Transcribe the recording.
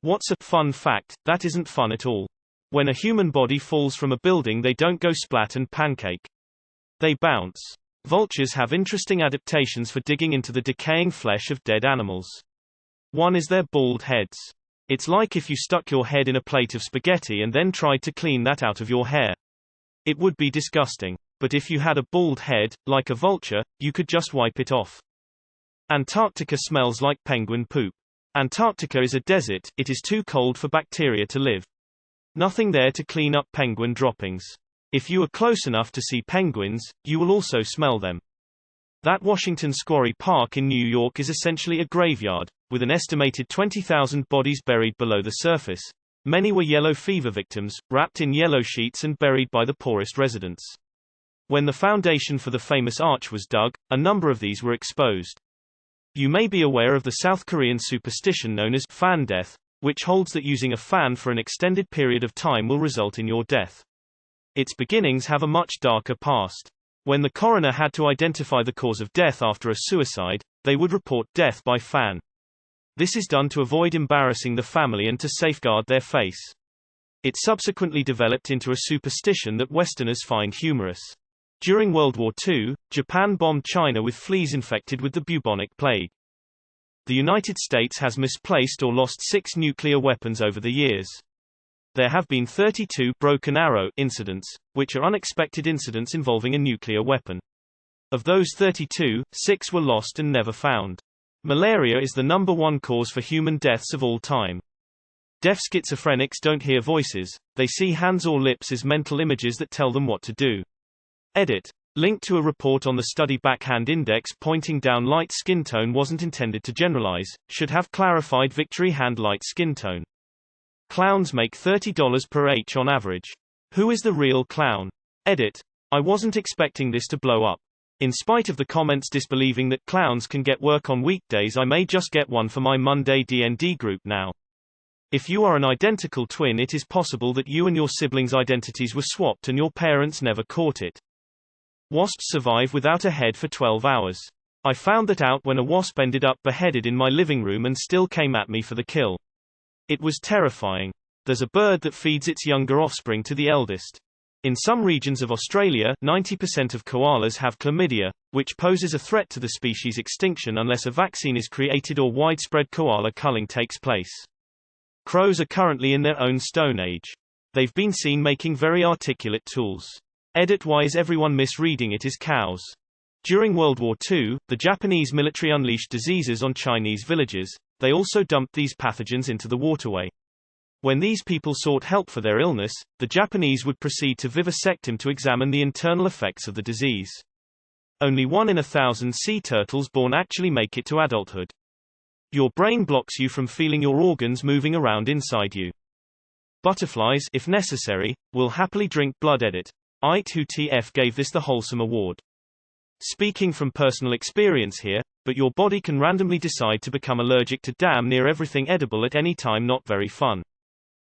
What's a fun fact? That isn't fun at all. When a human body falls from a building, they don't go splat and pancake. They bounce. Vultures have interesting adaptations for digging into the decaying flesh of dead animals. One is their bald heads. It's like if you stuck your head in a plate of spaghetti and then tried to clean that out of your hair. It would be disgusting. But if you had a bald head, like a vulture, you could just wipe it off. Antarctica smells like penguin poop. Antarctica is a desert, it is too cold for bacteria to live. Nothing there to clean up penguin droppings. If you are close enough to see penguins, you will also smell them. That Washington Square Park in New York is essentially a graveyard, with an estimated 20,000 bodies buried below the surface. Many were yellow fever victims, wrapped in yellow sheets and buried by the poorest residents. When the foundation for the famous arch was dug, a number of these were exposed. You may be aware of the South Korean superstition known as fan death, which holds that using a fan for an extended period of time will result in your death. Its beginnings have a much darker past. When the coroner had to identify the cause of death after a suicide, they would report death by fan. This is done to avoid embarrassing the family and to safeguard their face. It subsequently developed into a superstition that Westerners find humorous. During World War II, Japan bombed China with fleas infected with the bubonic plague. The United States has misplaced or lost 6 nuclear weapons over the years. There have been 32 broken arrow incidents, which are unexpected incidents involving a nuclear weapon. Of those 32, 6 were lost and never found. Malaria is the #1 cause for human deaths of all time. Deaf schizophrenics don't hear voices, they see hands or lips as mental images that tell them what to do. Edit. Link to a report on the study. Backhand index pointing down. Light skin tone wasn't intended to generalize, should have clarified. Victory hand. Light skin tone. Clowns make $30 per H on average. Who is the real clown? Edit. I wasn't expecting this to blow up. In spite of the comments disbelieving that clowns can get work on weekdays, I may just get one for my Monday D&D group now. If you are an identical twin, it is possible that you and your siblings' identities were swapped and your parents never caught it. Wasps survive without a head for 12 hours. I found that out when a wasp ended up beheaded in my living room and still came at me for the kill. It was terrifying. There's a bird that feeds its younger offspring to the eldest. In some regions of Australia, 90% of koalas have chlamydia, which poses a threat to the species' extinction unless a vaccine is created or widespread koala culling takes place. Crows are currently in their own stone age. They've been seen making very articulate tools. Edit. Why is everyone misreading it as cows? During World War II, the Japanese military unleashed diseases on Chinese villages. They also dumped these pathogens into the waterway. When these people sought help for their illness, the Japanese would proceed to vivisect him to examine the internal effects of the disease. Only 1 in 1,000 sea turtles born actually make it to adulthood. Your brain blocks you from feeling your organs moving around inside you. Butterflies, if necessary, will happily drink blood. Edit. ITF gave this the Wholesome Award. Speaking from personal experience here, but your body can randomly decide to become allergic to damn near everything edible at any time. Not very fun.